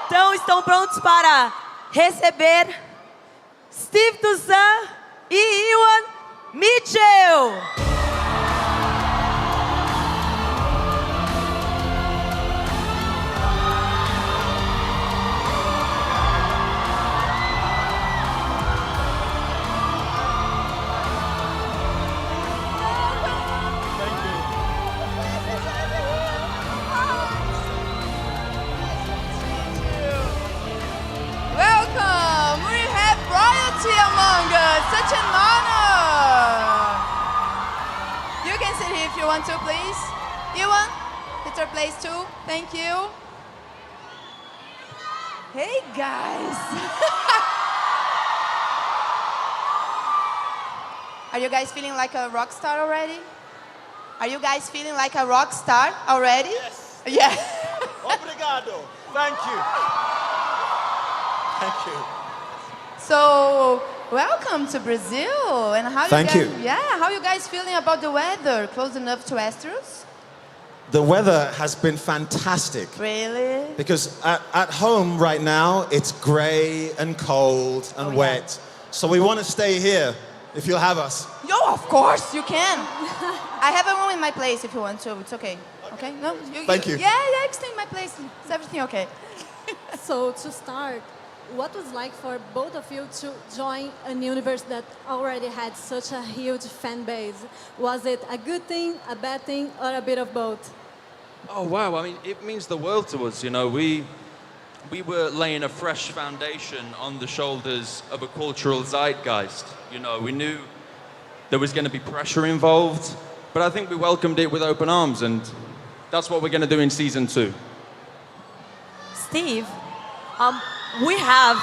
Então, estão prontos para receber Steve Toussaint e Ewan Mitchell. Welcome! We have royalty among us. Such an honor. You can sit here if you want to, please. Ewan, it's your place too. Thank you. Hey, guys. Are you guys feeling like a rock star already? Are you guys feeling like a rock star already? Yes. Yeah. Obrigado. Thank you. Thank you. So, welcome to Brazil. And how Thank you you. guys, Yeah, how you guys feeling about the weather? Close enough to Astros? The weather has been fantastic Really? because at home right now it's grey and cold and Oh, yeah. wet. So we want to stay here if you'll have us. Yo, of course you can. I have a room in my place if you want to. It's okay. Okay? No, Thank you. Yeah, stay in my place. Is everything okay? So to start, what was like for both of you to join an universe that already had such a huge fan base? Was it a good thing, a bad thing, or a bit of both? Oh wow! I mean, it means the world to us. You know, we were laying a fresh foundation on the shoulders of a cultural zeitgeist. You know, we knew there was going to be pressure involved, but I think we welcomed it with open arms, and that's what we're going to do in season 2. Steve, we have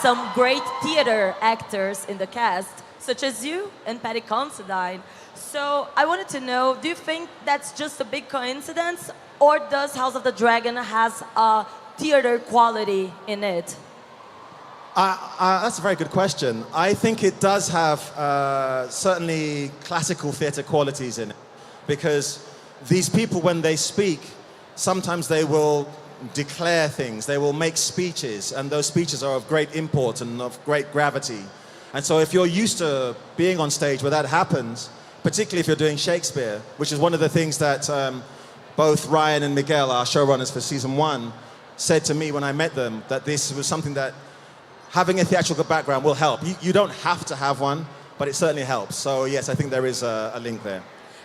some great theater actors in the cast, such as you and Patty Considine. So I wanted to know, do you think that's just a big coincidence, or does House of the Dragon has a theater quality in it? That's a very good question. I think it does have certainly classical theatre qualities in it, because these people, when they speak, sometimes they will declare things, they will make speeches, and those speeches are of great import and of great gravity. And so if you're used to being on stage where that happens, particularly if you're doing Shakespeare, which is one of the things that both Ryan and Miguel, our showrunners for season 1, said to me when I met them, that this was something that having a theatrical background will help. You don't have to have one, but it certainly helps. So yes, I think there is a link there.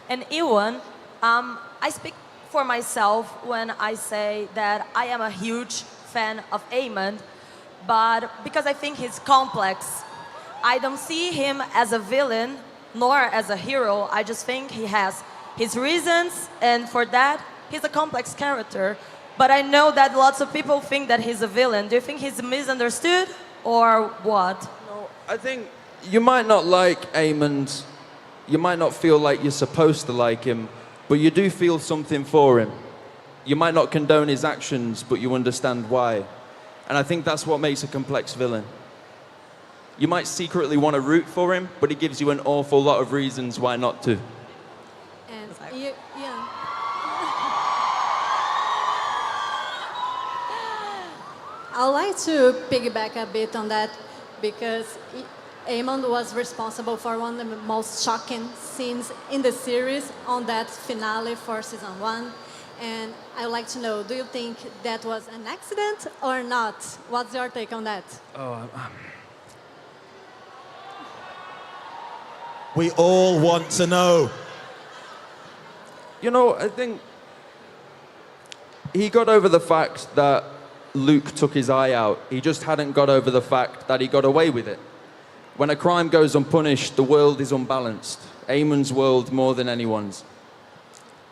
And Ewan, I speak for myself when I say that I am a huge fan of Eamon, but because I think he's complex. I don't see him as a villain, nor as a hero. I just think he has his reasons, and for that, he's a complex character. But I know that lots of people think that he's a villain. Do you think he's misunderstood, or what? No, I think you might not like Eamon, you might not feel like you're supposed to like him, but you do feel something for him. You might not condone his actions, but you understand why. And I think that's what makes a complex villain. You might secretly want to root for him, but he gives you an awful lot of reasons why not to. And yeah. I'd like to piggyback a bit on that because Eamon was responsible for one of the most shocking scenes in the series on that finale for season 1. And I'd like to know, do you think that was an accident or not? What's your take on that? We all want to know. You know, I think he got over the fact that Luke took his eye out. He just hadn't got over the fact that he got away with it. When a crime goes unpunished, the world is unbalanced. Eamon's world more than anyone's.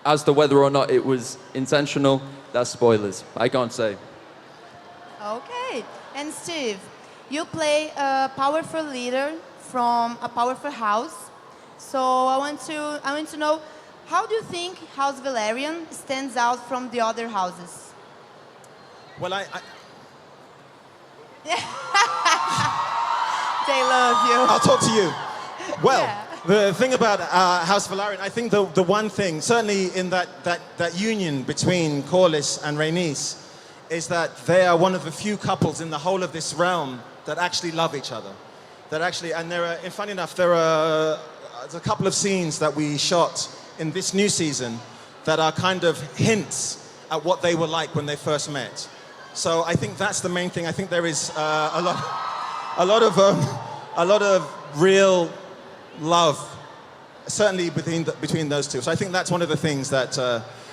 As to whether or not it was intentional, that's spoilers. I can't say. Okay. And Steve, you play a powerful leader from a powerful house. So I want to know, how do you think House Velaryon stands out from the other houses? Well, They love you. I'll talk to you. Well, Yeah. The thing about House Valerian, I think the one thing, certainly in that union between Corlys and Rhaenys, is that they are one of the few couples in the whole of this realm that actually love each other. That actually, and there are, and funny enough, there's a couple of scenes that we shot in this new season that are kind of hints at what they were like when they first met. So I think that's the main thing. I think there is a lot of real love, certainly between those two. So I think that's one of the things that,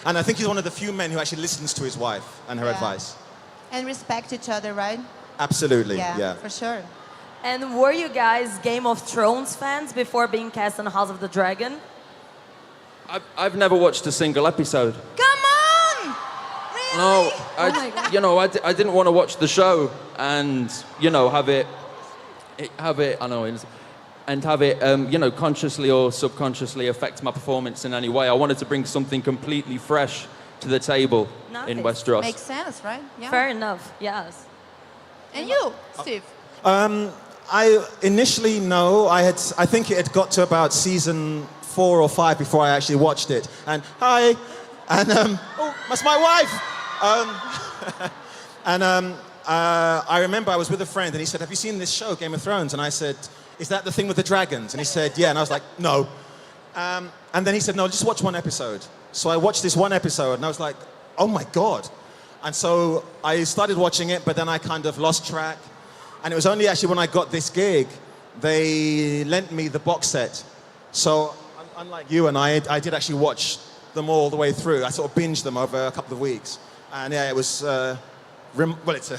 and I think he's one of the few men who actually listens to his wife and her advice. And respect each other, right? Absolutely, yeah. For sure. And were you guys Game of Thrones fans before being cast on House of the Dragon? I've never watched a single episode. Come on! Really? No, Oh my God. you know, I didn't want to watch the show and, you know, have it, you know, consciously or subconsciously affect my performance in any way. I wanted to bring something completely fresh to the table in Nice. Westeros. Makes sense, right? Yeah. Fair enough, yes. And you, Steve? I initially, no. I think it had got to about season 4 or 5 before I actually watched it. And hi, and oh, that's my wife. I remember I was with a friend, and he said, "Have you seen this show, Game of Thrones?" And I said, "Is that the thing with the dragons?" And he said, "Yeah." And I was like, "No." And then he said, "No, just watch one episode." So I watched this one episode, and I was like, "Oh my God." And so I started watching it, but then I kind of lost track. And it was only actually when I got this gig, they lent me the box set. So unlike you and I did actually watch them all the way through. I sort of binged them over a couple of weeks. And yeah, it was, well, it's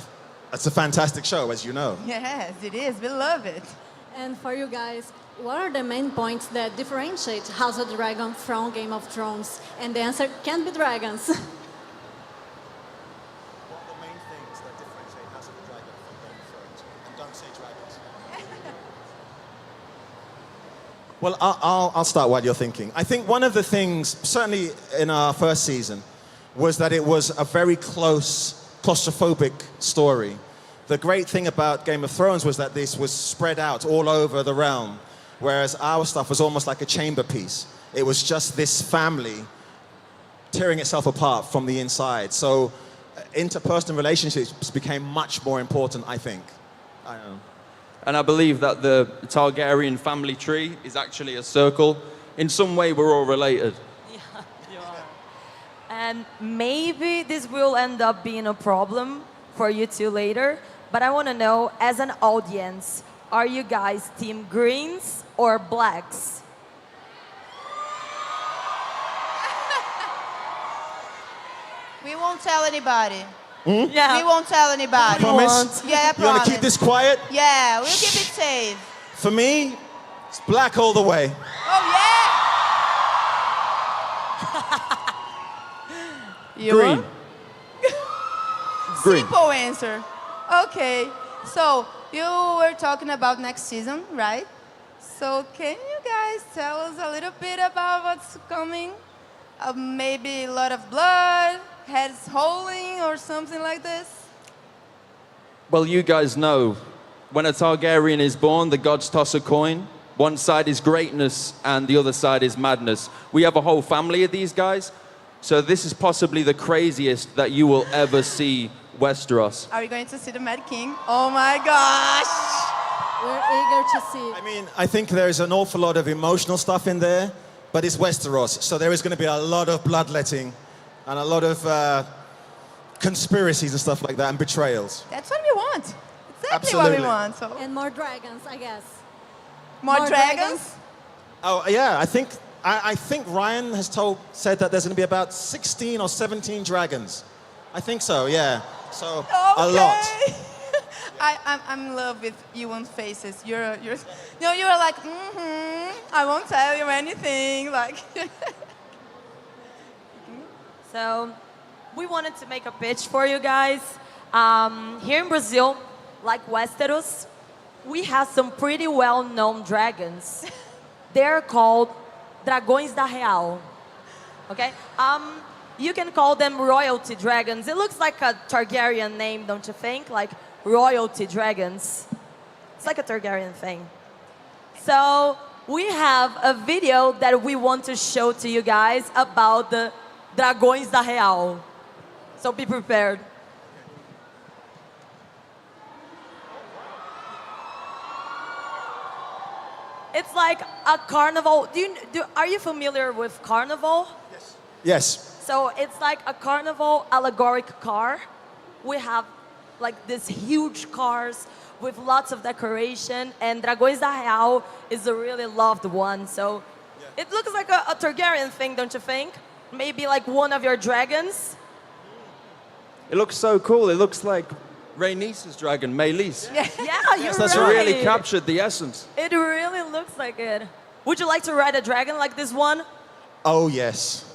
a fantastic show, as you know. Yes, it is. We love it. And for you guys, what are the main points that differentiate House of the Dragon from Game of Thrones? And the answer can't be dragons. What are the main things that differentiate House of the Dragon from Game of Thrones? And don't say dragons. Well, I'll start while you're thinking. I think one of the things, certainly in our first season, was that it was a very close, claustrophobic story. The great thing about Game of Thrones was that this was spread out all over the realm, whereas our stuff was almost like a chamber piece. It was just this family tearing itself apart from the inside. So interpersonal relationships became much more important, I think. I don't know. And I believe that the Targaryen family tree is actually a circle. In some way, we're all related. Yeah, you are. And maybe this will end up being a problem for you two later, but I want to know, as an audience, are you guys team greens or blacks? We won't tell anybody. Yeah. We won't tell anybody. Promise? Yeah, I You promise. want to keep this quiet? Yeah, we'll keep it safe. For me, it's black all the way. Oh, yeah! You Green. want? Green. Simple answer. Okay, so you were talking about next season, right? So can you guys tell us a little bit about what's coming? Maybe a lot of blood, heads rolling, or something like this? Well, you guys know, when a Targaryen is born, the gods toss a coin. One side is greatness and the other side is madness. We have a whole family of these guys, so this is possibly the craziest that you will ever see Westeros. Are we going to see the Mad King? Oh my gosh! We're eager to see. I mean, I think there's an awful lot of emotional stuff in there, but it's Westeros, so there is going to be a lot of bloodletting and a lot of conspiracies and stuff like that, and betrayals. That's what we want. Exactly Absolutely. what we want. So. And more dragons, I guess. More dragons? Oh yeah, I think Ryan has said that there's going to be about 16 or 17 dragons. I think so, yeah. So a lot. I'm in love with Ewan's faces. You're like, I won't tell you anything. Like. So we wanted to make a pitch for you guys. Here in Brazil, like Westeros, we have some pretty well-known dragons. They're called Dragões da Real. Okay? You can call them royalty dragons. It looks like a Targaryen name, don't you think? Like royalty dragons. It's like a Targaryen thing. So we have a video that we want to show to you guys about the Dragões da Real. So be prepared. It's like a carnival. Are you familiar with carnival? Yes. So it's like a carnival allegoric car. We have like these huge cars with lots of decoration, and Dragões da Real is a really loved one. So it looks like a Targaryen thing, don't you think? Maybe like one of your dragons. It looks so cool. It looks like Rhaenys' dragon, Meleys. Yeah, you're that's right. It really captured the essence. It really looks like it. Would you like to ride a dragon like this one? Oh, yes.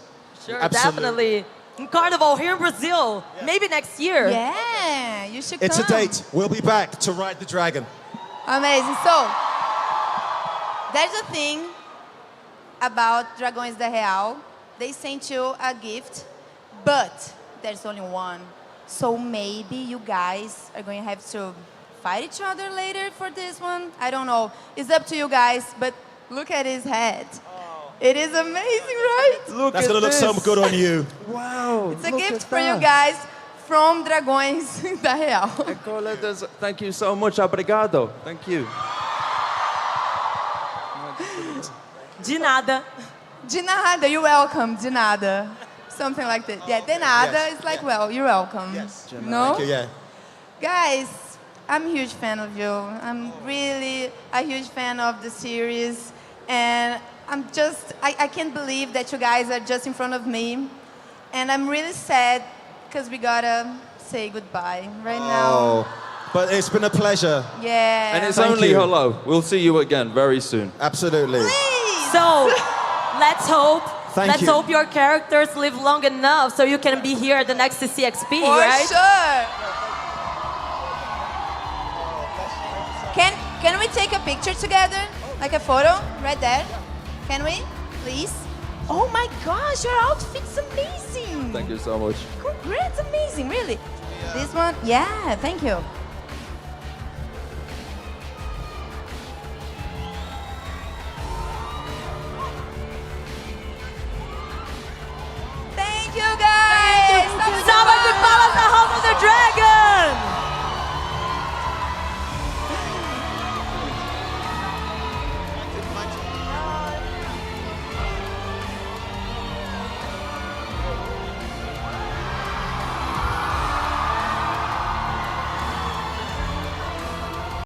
Sure, Absolutely. definitely. In Carnival here in Brazil, maybe next year. Yeah, you should It's a come. date. We'll be back to ride the dragon. Amazing. So, there's a thing about Dragões da Real. They sent you a gift, but there's only one. So maybe you guys are going to have to fight each other later for this one. I don't know. It's up to you guys, but look at his head. It is amazing, right? Look That's at going to look so this. good on you. Wow. It's a look gift at for you that. guys from Dragões da Real. Thank you so much. Obrigado. Thank you. De nada. De nada, you're welcome. De nada. Something like that. Yeah, de nada Yes. is like, well, you're welcome. Yes. No? Thank you, yeah. Guys, I'm a huge fan of you. I'm really a huge fan of the series. And I can't believe that you guys are just in front of me. And I'm really sad because we gotta say goodbye right now. Oh, but it's been a pleasure. Yeah. And it's Thank only you. hello. We'll see you again very soon. Absolutely. Please. So let's hope. Thank let's you. hope your characters live long enough so you can be here at the next CCXP, For right? sure. Can we take a picture together? Like a photo? Right there? Can we? Please? Oh my gosh, your outfit's amazing. Thank you so much. Congrats, amazing, really. This one? Yeah, thank you.